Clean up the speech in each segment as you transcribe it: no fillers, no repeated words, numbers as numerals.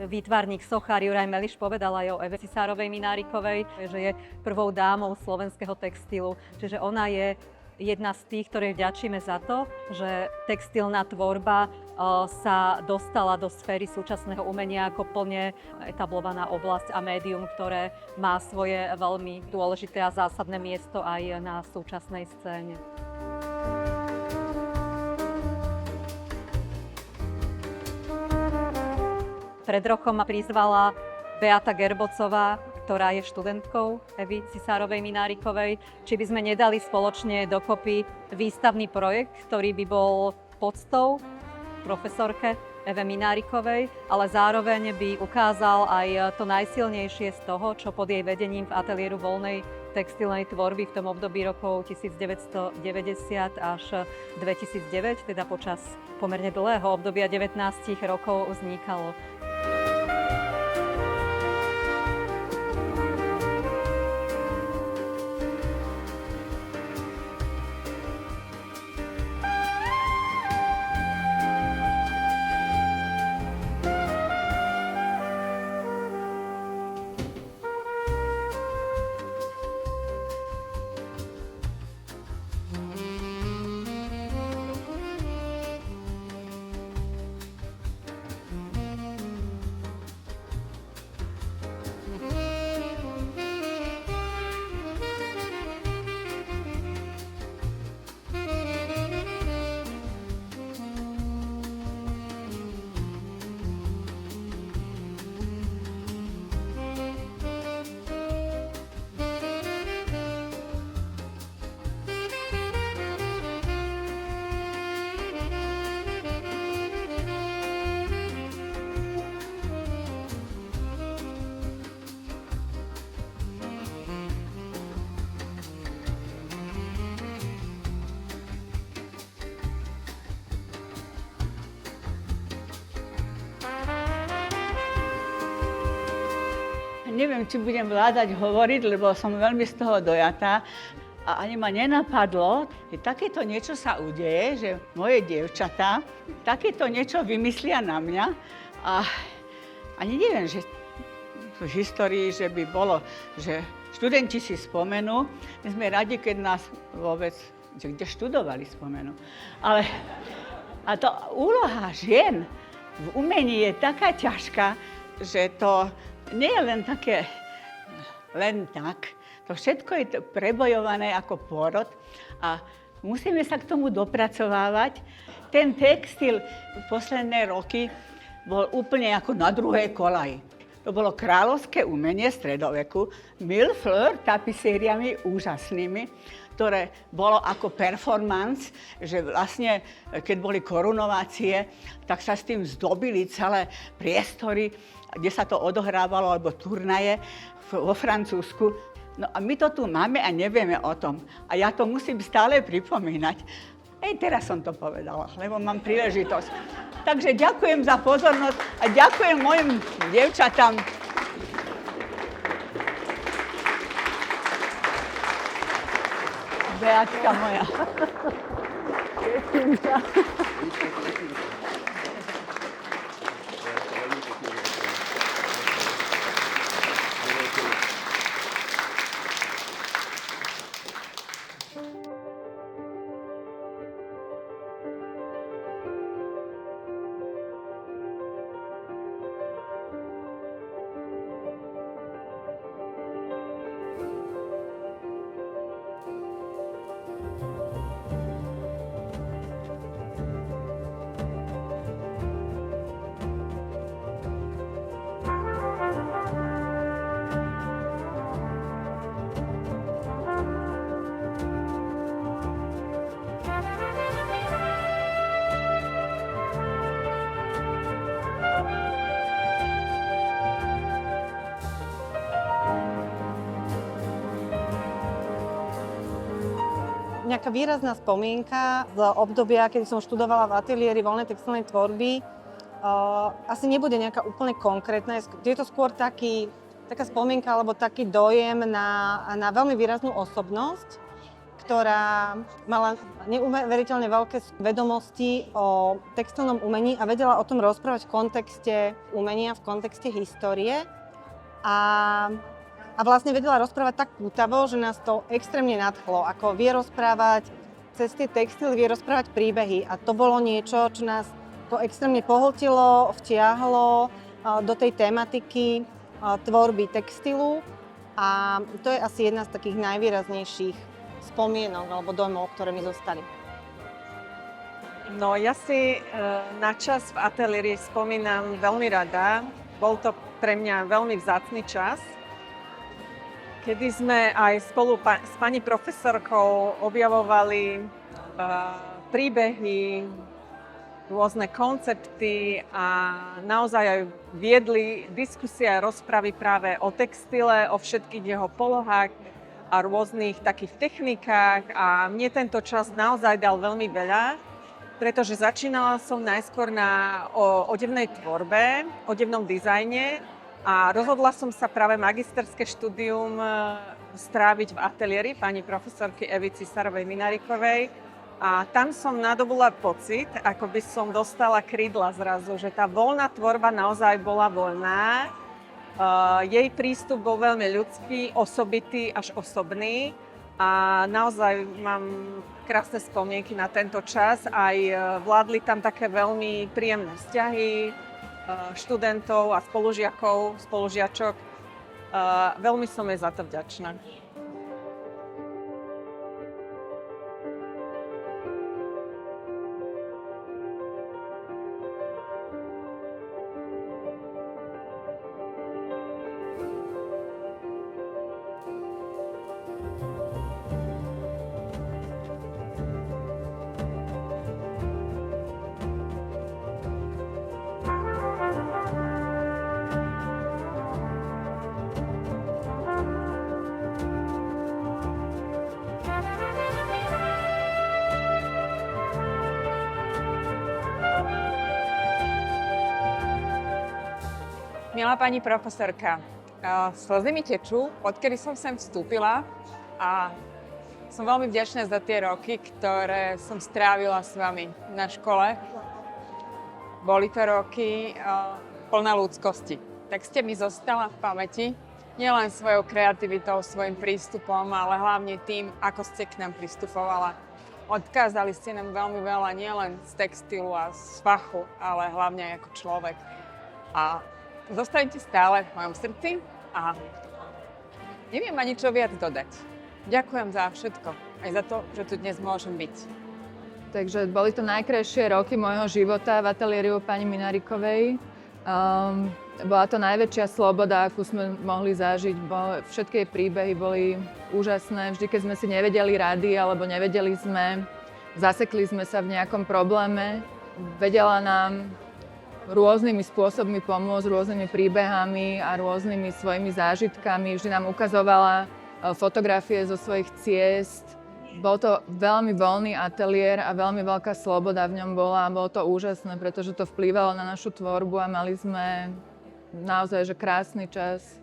výtvarník, sochár Juraj Meliš povedal aj o Eve Cisárovej-Minárikovej, že je prvou dámou slovenského textilu. Čiže ona je jedna z tých, ktorej vďačíme za to, že textilná tvorba sa dostala do sféry súčasného umenia ako plne etablovaná oblasť a médium, ktoré má svoje veľmi dôležité a zásadné miesto aj na súčasnej scéne. Pred rokom ma prizvala Beata Gerbocová, ktorá je študentkou Evy Cisárovej-Minárikovej, či by sme nedali spoločne dokopy výstavný projekt, ktorý by bol poctou profesorke Eve Minárikovej, ale zároveň by ukázal aj to najsilnejšie z toho, čo pod jej vedením v ateliéru voľnej textilnej tvorby v tom období rokov 1990 až 2009, teda počas pomerne dlhého obdobia 19 rokov vznikalo. Neviem, či budem vládať hovoriť, lebo som veľmi z toho dojatá. A ani ma nenapadlo, že takéto niečo sa udeje, že moje dievčatá takéto niečo vymyslia na mňa. A ani neviem, že v histórii, že by bolo, že študenti si spomenú. My sme radi, keď nás vôbec, že kde študovali, spomenú. Ale a to úloha žien v umení je taká ťažká, že to nie je len také, len tak. To všetko je prebojované ako pôrod a musíme sa k tomu dopracovávať. Ten textil v posledné roky bol úplne ako na druhej kolaji. To bolo kráľovské umenie stredoveku, mille fleurs tapisériami úžasnými, ktoré bolo ako performance, že vlastne, keď boli korunovácie, tak sa s tým zdobili celé priestory, kde sa to odohrávalo, alebo turnaje vo Francúzsku. No a my to tu máme a nevieme o tom. A ja to musím stále pripomínať. Teraz som to povedala, lebo mám príležitosť. Takže ďakujem za pozornosť a ďakujem mojim dievčatám. Beatka moja. Teším sa. Nejaká výrazná spomienka z obdobia, keď som študovala v ateliéri voľnej textilnej tvorby, asi nebude nejaká úplne konkrétna. Je to skôr taká spomienka alebo taký dojem na veľmi výraznú osobnosť, ktorá mala neuveriteľne veľké vedomosti o textilnom umení a vedela o tom rozprávať v kontexte umenia, v kontexte histórie. A vlastne vedela rozprávať tak pútavo, že nás to extrémne nadchlo. Ako vie rozprávať cez tie textily, vie rozprávať príbehy. A to bolo niečo, čo nás to extrémne pohltilo, vtiahlo do tej tematiky tvorby textilu. A to je asi jedna z takých najvýraznejších spomienok alebo dojmov, ktoré mi zostali. No ja si na čas v ateliéri spomínam veľmi rada. Bol to pre mňa veľmi vzácny čas, kedy sme aj spolu s pani profesorkou objavovali príbehy, rôzne koncepty a naozaj aj viedli diskusie a rozpravy práve o textile, o všetkých jeho polohách a rôznych takých technikách a mne tento čas naozaj dal veľmi veľa, pretože začínala som najskôr na odevnej tvorbe, odevnom dizajne a rozhodla som sa práve magisterské štúdium stráviť v ateliéri pani profesorky Evy Cisárovej-Minárikovej. A tam som nadobula pocit, ako by som dostala krídla zrazu, že tá voľná tvorba naozaj bola voľná. Jej prístup bol veľmi ľudský, osobitý až osobný. A naozaj mám krásne spomienky na tento čas. Aj vládli tam také veľmi príjemné vzťahy študentov a spolužiačok. Veľmi som jej za to vďačná. Milá pani profesorka, slzy mi tečú, odkedy som sem vstúpila a som veľmi vďačná za tie roky, ktoré som strávila s vami na škole. Boli to roky plné ľudskosti. Tak ste mi zostala v pamäti, nielen svojou kreativitou, svojim prístupom, ale hlavne tým, ako ste k nám pristupovala. Odkázali ste nám veľmi veľa nielen z textilu a z fachu, ale hlavne aj ako človek. A zostanete stále v mojom srdci a neviem ani čo viac dodať. Ďakujem za všetko, aj za to, že tu dnes môžem byť. Takže boli to najkrajšie roky môjho života v ateliéri u pani Minárikovej. Bola to najväčšia sloboda, akú sme mohli zažiť. Všetky jej príbehy boli úžasné. Vždy, keď sme si nevedeli rady alebo zasekli sme sa v nejakom probléme, vedela nám rôznymi spôsobmi pomôcť, rôznymi príbehami a rôznymi svojimi zážitkami. Vždy nám ukazovala fotografie zo svojich ciest. Bol to veľmi voľný ateliér a veľmi veľká sloboda v ňom bola a bolo to úžasné, pretože to vplývalo na našu tvorbu a mali sme naozaj krásny čas.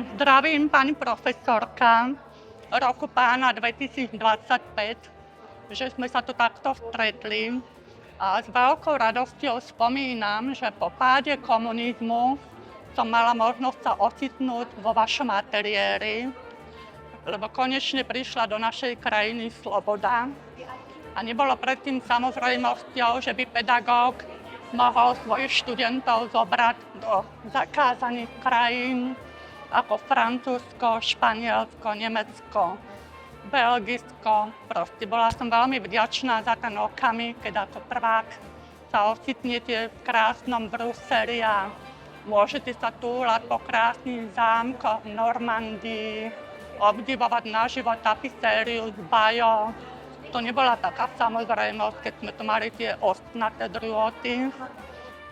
Zdravím, pani profesorka. Roku pána 2025, že sme sa tu takto stretli. A s veľkou radosťou spomínam, že po páde komunizmu som mala možnosť sa ocitnúť vo vašom ateliéri, lebo konečne prišla do našej krajiny sloboda. A nebolo predtým samozrejmosťou, že by pedagóg mohol svojich študentov zobrať do zakázaných krajín ako Francúzsko, Španielsko, Nemecko, Belgicko. Proste bola som veľmi vďačná za ten okamih, keď ako prvák sa ocitnete v krásnom Bruseli a môžete sa túlať po krásnych zámkoch v Normandii, obdivovať naživo tapisériu z Bajo. To nebola taká samozrejmosť, keď sme tu mali tie ostnaté drôty.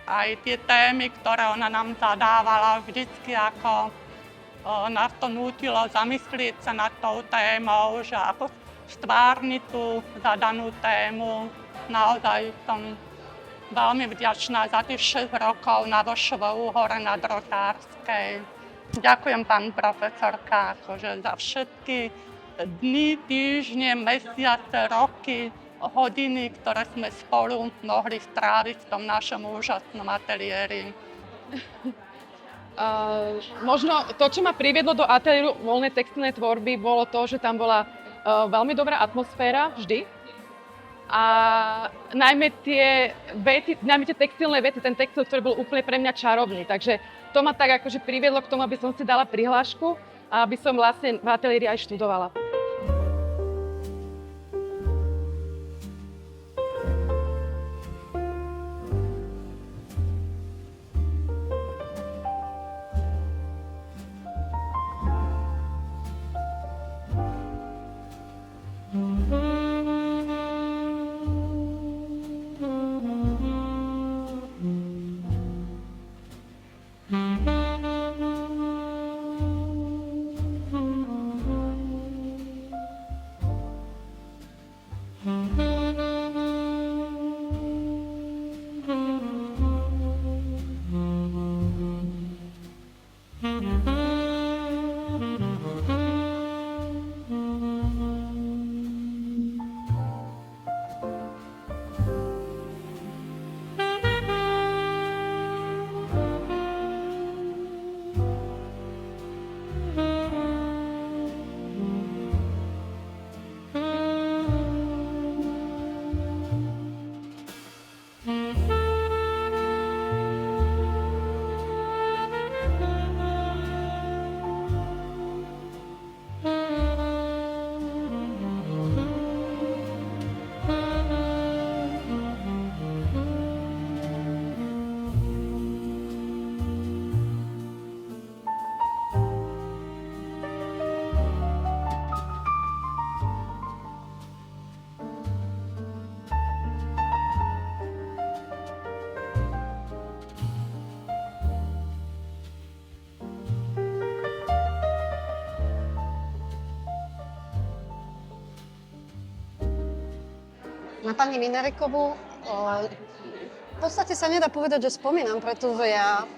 Aj tie témy, ktoré ona nám zadávala, vždycky ako nás to nútilo zamyslieť sa nad tou témou, že ako stvárniť tú zadanú tému. Naozaj som veľmi vďačná za tých 6 rokov na VŠVU hore na Drotárskej. Ďakujem, pani profesorka, akože za všetky dni, týždne, mesiace, roky, hodiny, ktoré sme spolu mohli stráviť v tom našom úžasnom ateliéri. Možno to, čo ma priviedlo do ateliéru voľnej textilnej tvorby, bolo to, že tam bola veľmi dobrá atmosféra vždy. A najmä tie textilné vety, ten textil, ktorý bol úplne pre mňa čarovný. Takže to ma tak akože priviedlo k tomu, aby som si dala prihlášku a aby som vlastne v ateliéri aj študovala. Na pani Minaríkovú v podstate sa nedá povedať, že spomínam, pretože ja,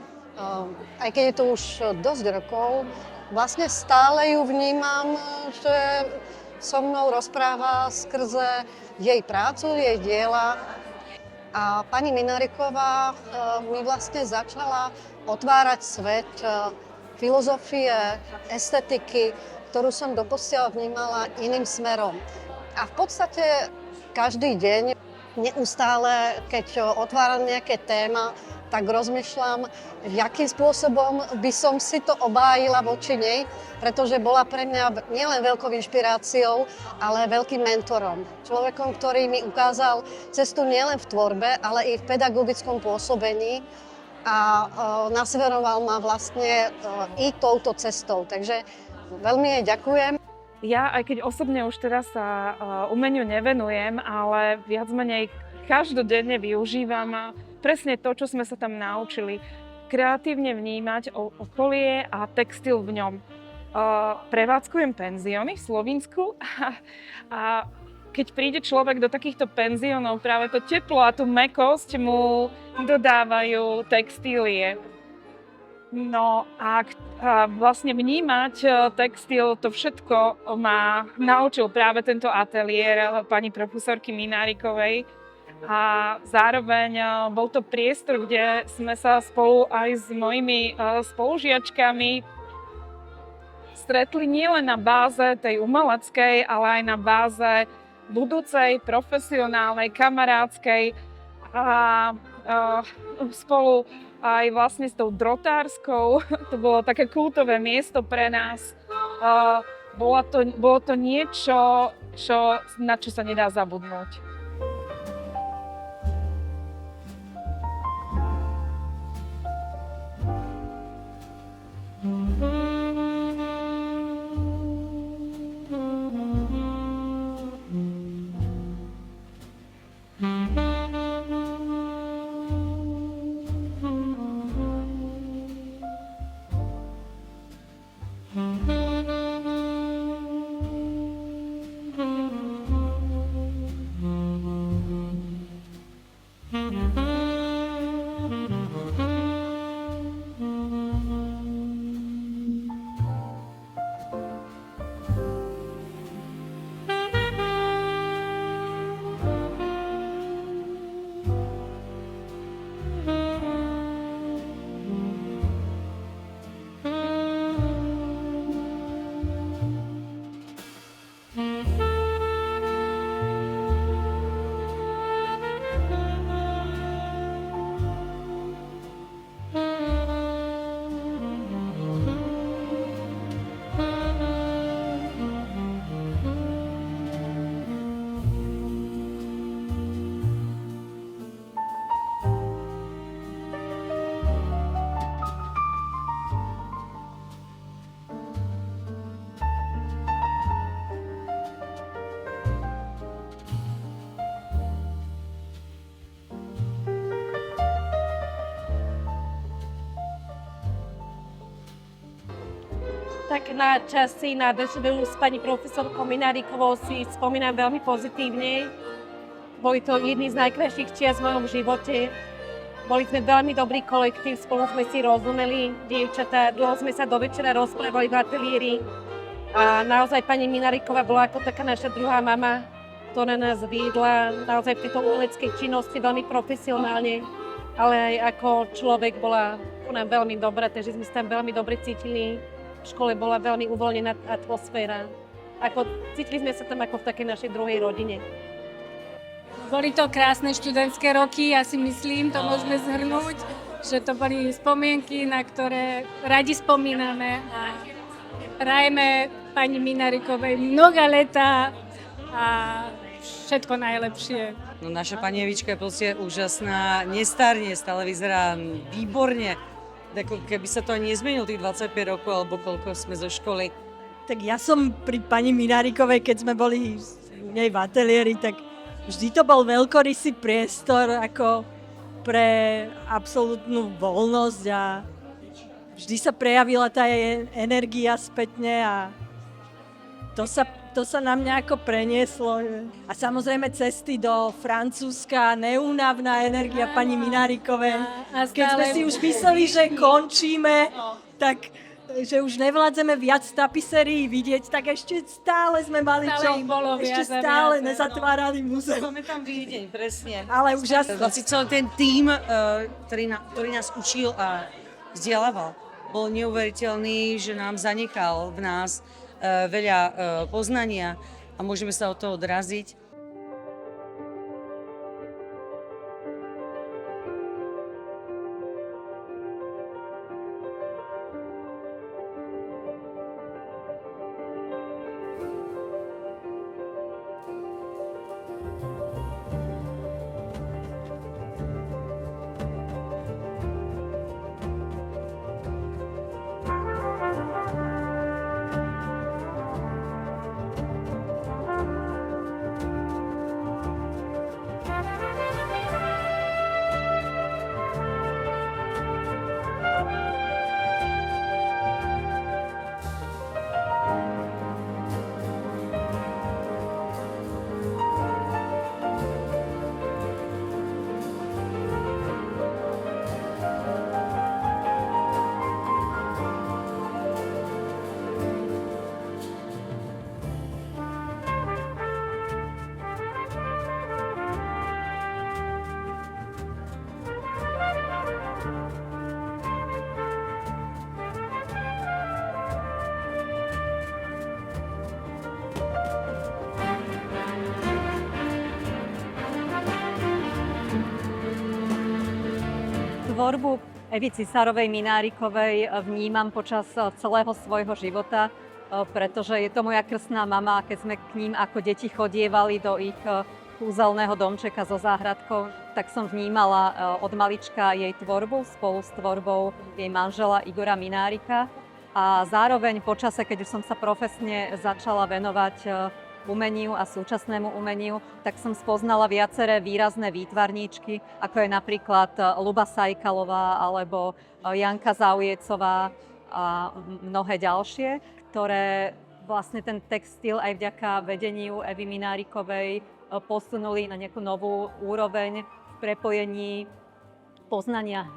aj keď je to už dosť rokov, vlastne stále ju vnímam, že so mnou rozpráva skrze jej prácu, jej diela. A pani Minaríková mi vlastne začala otvárať svet filozofie, estetiky, ktorú som doposiaľ vnímala iným smerom. A v podstate každý deň, neustále, keď otváram nejaké téma, tak rozmýšľam, akým spôsobom by som si to obhájila voči nej, pretože bola pre mňa nielen veľkou inšpiráciou, ale veľkým mentorom. Človekom, ktorý mi ukázal cestu nielen v tvorbe, ale i v pedagogickom pôsobení a nasmeroval ma vlastne i touto cestou. Takže veľmi jej ďakujem. Ja, aj keď osobne už teraz sa umeniu nevenujem, ale viac menej každodenne využívam presne to, čo sme sa tam naučili. Kreatívne vnímať okolie a textil v ňom. Prevádzkujem penzióny v Slovinsku a keď príde človek do takýchto penziónov, práve to teplo a tú mäkkosť mu dodávajú textílie. No a vlastne vnímať textil, to všetko ma naučil práve tento ateliér pani profesorky Minárikovej. A zároveň bol to priestor, kde sme sa spolu aj s mojimi spolužiačkami stretli nielen na báze tej umeleckej, ale aj na báze budúcej, profesionálnej, kamarádskej a spolu aj vlastne s tou drotárskou. To bolo také kultové miesto pre nás. Bolo to niečo, na čo sa nedá zabudnúť. Tak na časy na DŽBU s pani profesorkou Minárikovou si spomínam veľmi pozitívne. Boli to jedni z najkrajších čias v mojom živote. Boli sme veľmi dobrý kolektív, spolu sme si rozumeli, dievčatá, dlho sme sa do večera rozprávali v ateliéri. A naozaj pani Mináriková bola ako taká naša druhá mama, ktorá nás viedla naozaj v tejto umeleckej činnosti veľmi profesionálne, ale aj ako človek bola nám veľmi dobrá, takže sme sa tam veľmi dobre cítili. V škole bola veľmi uvoľnená atmosféra. Cítili sme sa tam ako v takej našej druhej rodine. Boli to krásne študentské roky, ja si myslím, to môžeme zhrnúť, že to boli spomienky, na ktoré radi spomíname a prajeme pani Minárikovej mnohé leta a všetko najlepšie. No, naša pani Evička je proste úžasná, nestarne, stále vyzerá výborne. Ako keby sa to ani nezmenilo tých 25 rokov, alebo koľko sme zo školy. Tak ja som pri pani Minárikovej, keď sme boli u nej v ateliéri, tak vždy to bol veľkorysý priestor ako pre absolútnu voľnosť a vždy sa prejavila tá jej energia spätne a to sa na mňa ako prenieslo. A samozrejme cesty do Francúzska, neúnavná energia pani Minárikovej. Keď sme si už mysleli, že končíme, tak že už nevládzeme viac tapiserií vidieť, tak ešte stále sme mali ešte stále nezatvárali múzeum. Máme tam výdeň, presne. Ale úžasné. Vlastne celý ten tím, ktorý nás učil a vzdelával, bol neuveriteľný, že nám zanechal v nás veľa poznania a môžeme sa od toho odraziť. tvorbu Evy Cisárovej-Minárikovej vnímam počas celého svojho života, pretože je to moja krstná mama, keď sme k ním ako deti chodievali do ich kúzelného domčeka so záhradkou, tak som vnímala od malička jej tvorbu spolu s tvorbou jej manžela Igora Minárika. A zároveň počase, keď už som sa profesne začala venovať umeniu a súčasnému umeniu, tak som spoznala viaceré výrazné výtvarníčky, ako je napríklad Luba Sajkalová alebo Janka Zaujecová a mnohé ďalšie, ktoré vlastne ten textil aj vďaka vedeniu Evy Minárikovej posunuli na nejakú novú úroveň v prepojení poznania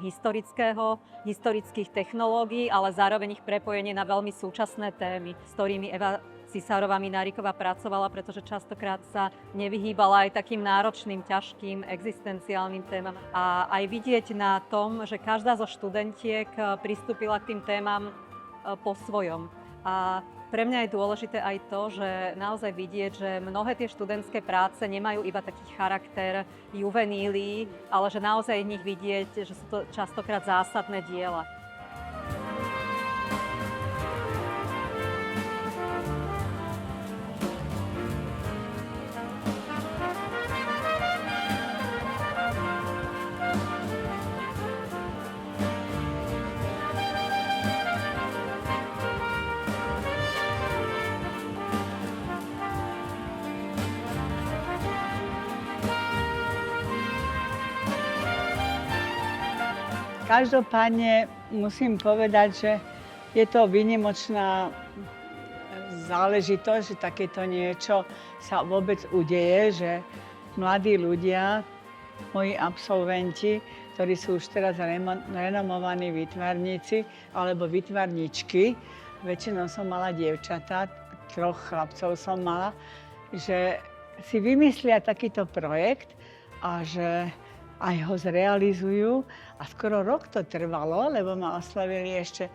historických technológií, ale zároveň ich prepojenie na veľmi súčasné témy, s ktorými Eva Cisárová-Mináriková pracovala, pretože častokrát sa nevyhýbala aj takým náročným, ťažkým, existenciálnym témam. A aj vidieť na tom, že každá zo študentiek pristúpila k tým témam po svojom. A pre mňa je dôležité aj to, že naozaj vidieť, že mnohé tie študentské práce nemajú iba taký charakter juvenílií, ale že naozaj v nich vidieť, že sú to častokrát zásadné diela. Každopádne musím povedať, že je to výnimočná záležitosť, že takéto niečo sa vôbec udeje, že mladí ľudia, moji absolventi, ktorí sú už teraz renomovaní výtvarníci alebo výtvarničky, väčšinou som mala dievčatá, 3 chlapcov som mala, že si vymyslia takýto projekt a že aj ho zrealizujú. A skoro rok to trvalo, lebo ma oslavili ešte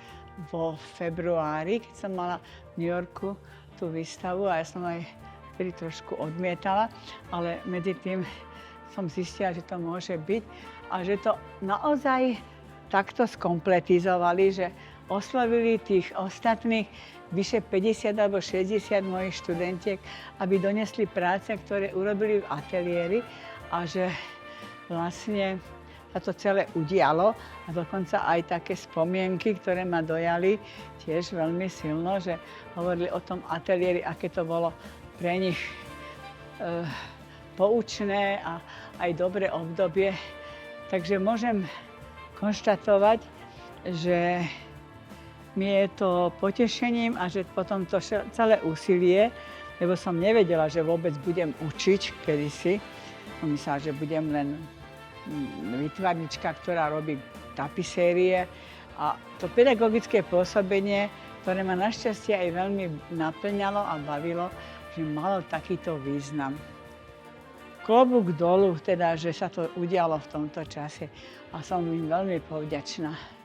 vo februári, keď som mala v New Yorku tú výstavu a ja som aj vtedy trošku odmietala, ale medzi tým som zistila, že to môže byť a že to naozaj takto skompletizovali, že oslavili tých ostatných vyše 50 alebo 60 mojich študentiek, aby donesli práce, ktoré urobili v ateliéri a že vlastne sa to celé udialo a dokonca aj také spomienky, ktoré ma dojali tiež veľmi silno, že hovorili o tom ateliéri, aké to bolo pre nich poučné a aj dobré obdobie. Takže môžem konštatovať, že mi je to potešením a že potom to celé úsilie, lebo som nevedela, že vôbec budem učiť kedysi. Som myslela, že budem len výtvarnička, ktorá robí tapisérie. A to pedagogické pôsobenie, ktoré ma našťastie aj veľmi naplňalo a bavilo, že malo takýto význam. Klobúk dolu, teda, že sa to udialo v tomto čase a som im veľmi povďačná.